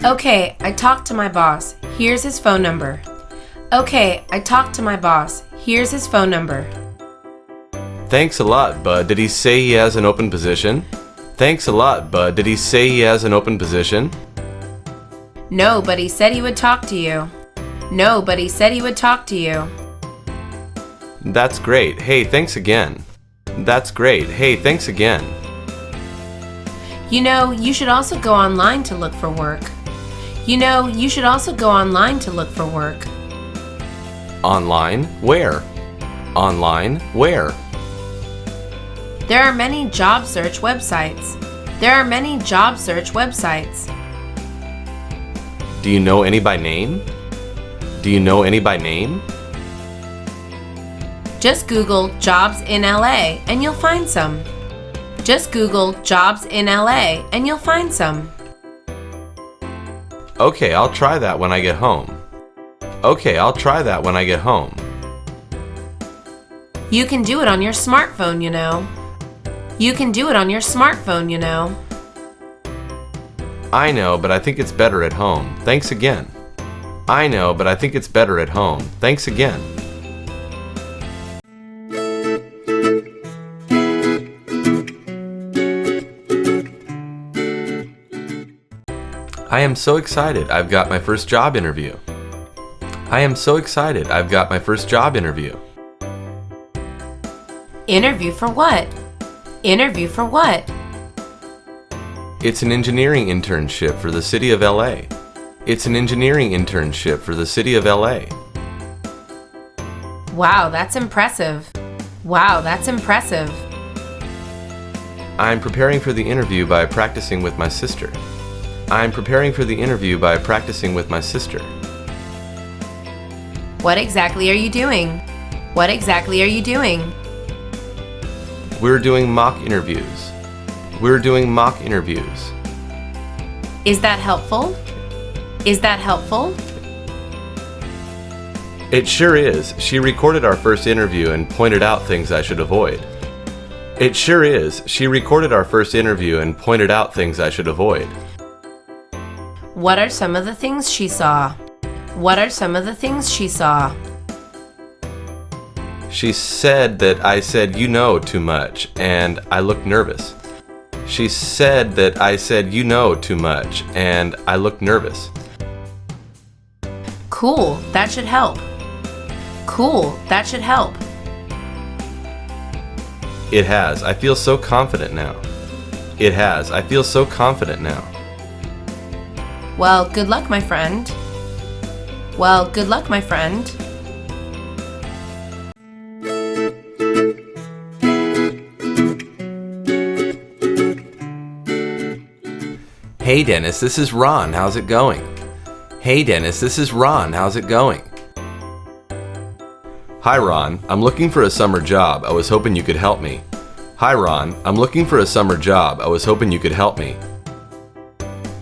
Okay, I talked to my boss. Here's his phone number. Okay, I talked to my boss. Here's his phone number. Thanks a lot, bud. Did he say he has an open position? Thanks a lot, bud. Did he say he has an open position? No, but he said he would talk to you. No, but he said he would talk to you. That's great. Hey, thanks again. That's great. Hey, thanks again. You know, you should also go online to look for work. You know, you should also go online to look for work. Online? Where? Online? Where? There are many job search websites. There are many job search websites. Do you know any by name? Do you know any by name? Just Google jobs in LA and you'll find some. Just Google jobs in LA and you'll find some. Okay, I'll try that when I get home. Okay, I'll try that when I get home. You can do it on your smartphone, you know. You can do it on your smartphone, you know. I know, but I think it's better at home. Thanks again. I know, but I think it's better at home. Thanks again. I am so excited. I've got my first job interview. I am so excited. I've got my first job interview. Interview for what? Interview for what? It's an engineering internship for the city of LA. It's an engineering internship for the city of LA. Wow, that's impressive. Wow, that's impressive. I'm preparing for the interview by practicing with my sister. I'm preparing for the interview by practicing with my sister. What exactly are you doing? What exactly are you doing? We're doing mock interviews. We're doing mock interviews. Is that helpful? Is that helpful? It sure is. She recorded our first interview and pointed out things I should avoid. It sure is. She recorded our first interview and pointed out things I should avoid. What are some of the things she saw? What are some of the things she saw? She said that I said you know too much, and I looked nervous. She said that I said you know too much, and I looked nervous. Cool, that should help. Cool, that should help. It has. I feel so confident now. It has. I feel so confident now. Well, good luck, my friend. Well, good luck, my friend. Hey Dennis, this is Ron. How's it going? Hey Dennis, this is Ron. How's it going? Hi Ron, I'm looking for a summer job. I was hoping you could help me. Hi Ron, I'm looking for a summer job. I was hoping you could help me.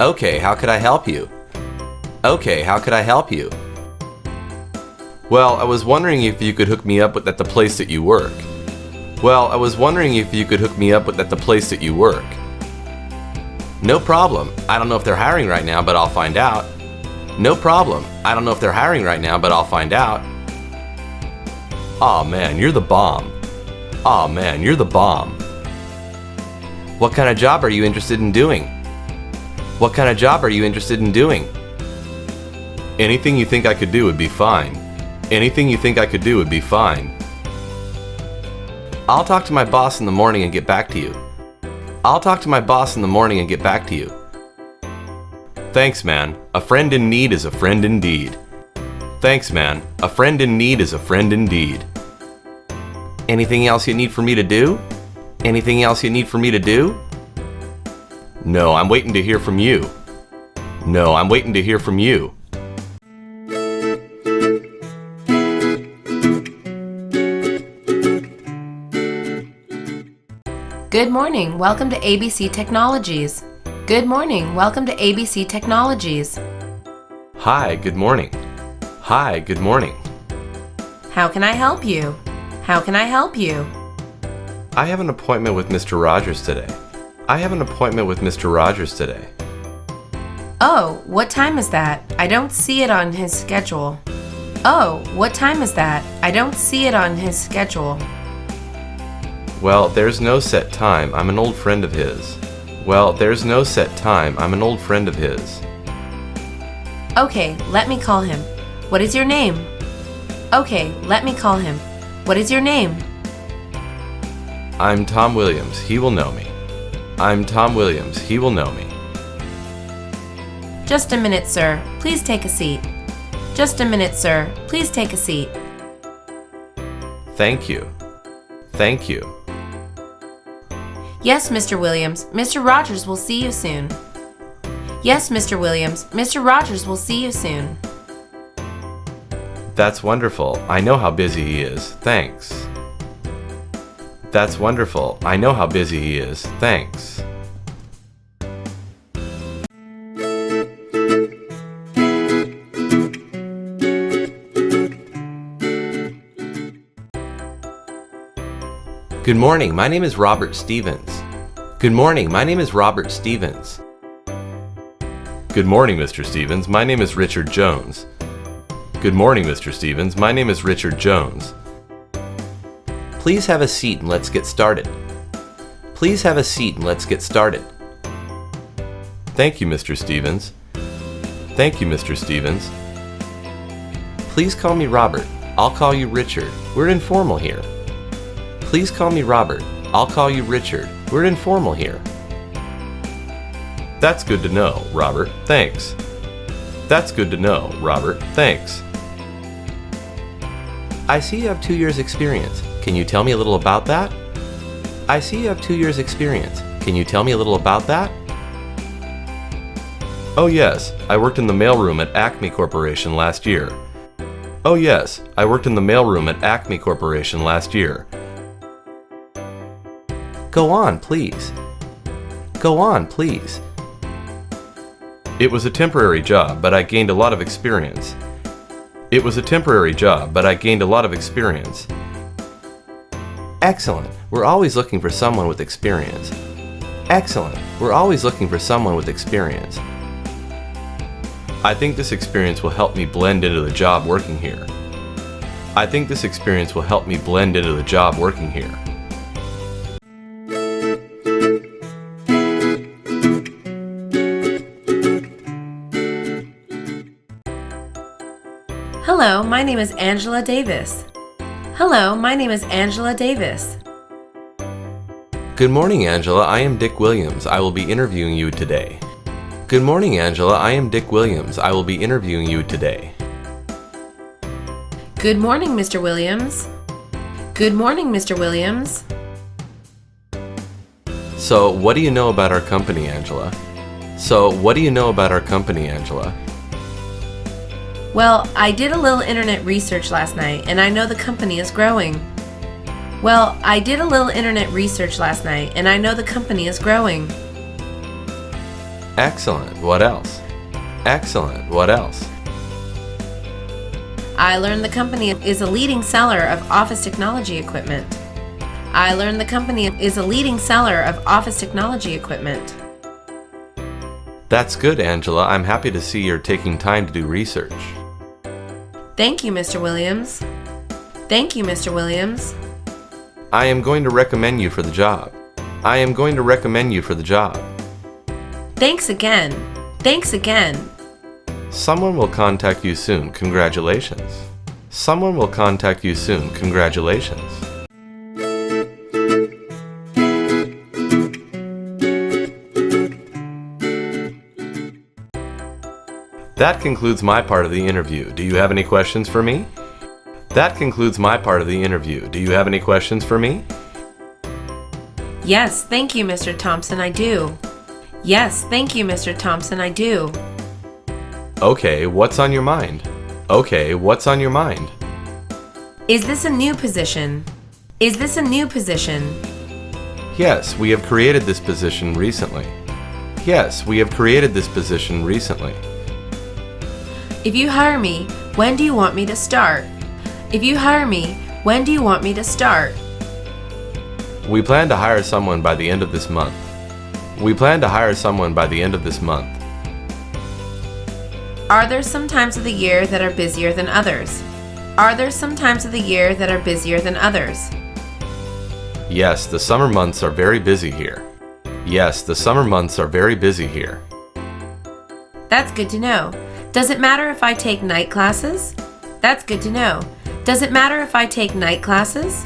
Okay, how could I help you? Okay, how could I help you? Well, I was wondering if you could hook me up at the place that you work. Well, I was wondering if you could hook me up at the place that you work. No problem. I don't know if they're hiring right now, but I'll find out. No problem. I don't know if they're hiring right now, but I'll find out. Aw man, you're the bomb. Aw man, you're the bomb. What kind of job are you interested in doing? What kind of job are you interested in doing? Anything you think I could do would be fine. Anything you think I could do would be fine. I'll talk to my boss in the morning and get back to you. I'll talk to my boss in the morning and get back to you. Thanks, man. A friend in need is a friend indeed. Thanks, man. A friend in need is a friend indeed. Anything else you need for me to do? Anything else you need for me to do? No, I'm waiting to hear from you. No, I'm waiting to hear from you. Good morning, welcome to ABC Technologies. Good morning, welcome to ABC Technologies. Hi, good morning. Hi, good morning. How can I help you? How can I help you? I have an appointment with Mr. Rogers today. I have an appointment with Mr. Rogers today. Oh, what time is that? I don't see it on his schedule. Oh, what time is that? I don't see it on his schedule. Well, there's no set time. I'm an old friend of his. Well, there's no set time. I'm an old friend of his. Okay, let me call him. What is your name? Okay, let me call him. What is your name? I'm Tom Williams. He will know me. I'm Tom Williams. He will know me. Just a minute, sir. Please take a seat. Just a minute, sir. Please take a seat. Thank you. Thank you. Yes, Mr. Williams. Mr. Rogers will see you soon. Yes, Mr. Williams. Mr. Rogers will see you soon. That's wonderful. I know how busy he is. Thanks. That's wonderful. I know how busy he is. Thanks. Good morning. My name is Robert Stevens. Good morning. My name is Robert Stevens. Good morning, Mr. Stevens. My name is Richard Jones. Good morning, Mr. Stevens. My name is Richard Jones. Please have a seat and let's get started. Please have a seat and let's get started. Thank you, Mr. Stevens. Thank you, Mr. Stevens. Please call me Robert. I'll call you Richard. We're informal here. Please call me Robert. I'll call you Richard. We're informal here. That's good to know, Robert. Thanks. That's good to know, Robert. Thanks. I see you have 2 years' experience. Can you tell me a little about that? I see you have 2 years' experience. Can you tell me a little about that? Oh yes, I worked in the mailroom at Acme Corporation last year. Oh yes, I worked in the mailroom at Acme Corporation last year. Go on, please. Go on, please. It was a temporary job, but I gained a lot of experience. It was a temporary job, but I gained a lot of experience. Excellent. We're always looking for someone with experience. Excellent. We're always looking for someone with experience. I think this experience will help me blend into the job working here. I think this experience will help me blend into the job working here. Hello, my name is Angela Davis. Hello, my name is Angela Davis. Good morning, Angela. I am Dick Williams. I will be interviewing you today. Good morning, Angela. I am Dick Williams. I will be interviewing you today. Good morning, Mr. Williams. Good morning, Mr. Williams. So, what do you know about our company, Angela? So, what do you know about our company, Angela? Well, I did a little internet research last night, and I know the company is growing. Well, I did a little internet research last night, and I know the company is growing. Excellent. What else? Excellent. What else? I learned the company is a leading seller of office technology equipment. I learned the company is a leading seller of office technology equipment. That's good, Angela. I'm happy to see you're taking time to do research. Thank you, Mr. Williams. Thank you, Mr. Williams. I am going to recommend you for the job. I am going to recommend you for the job. Thanks again. Thanks again. Someone will contact you soon. Congratulations. Someone will contact you soon. Congratulations. That concludes my part of the interview. Do you have any questions for me? That concludes my part of the interview. Do you have any questions for me? Yes, thank you, Mr. Thompson, I do. Yes, thank you, Mr. Thompson, I do. Okay, what's on your mind? Okay, what's on your mind? Is this a new position? Is this a new position? Yes, we have created this position recently. Yes, we have created this position recently. If you hire me, when do you want me to start? If you hire me, when do you want me to start? We plan to hire someone by the end of this month. We plan to hire someone by the end of this month. Are there some times of the year that are busier than others? Are there some times of the year that are busier than others? Yes, the summer months are very busy here. Yes, the summer months are very busy here. That's good to know. Does it matter if I take night classes? That's good to know. Does it matter if I take night classes?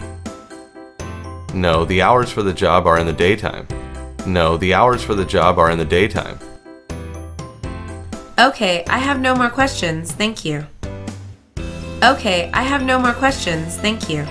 No, the hours for the job are in the daytime. No, the hours for the job are in the daytime. Okay, I have no more questions, thank you. Okay, I have no more questions, thank you.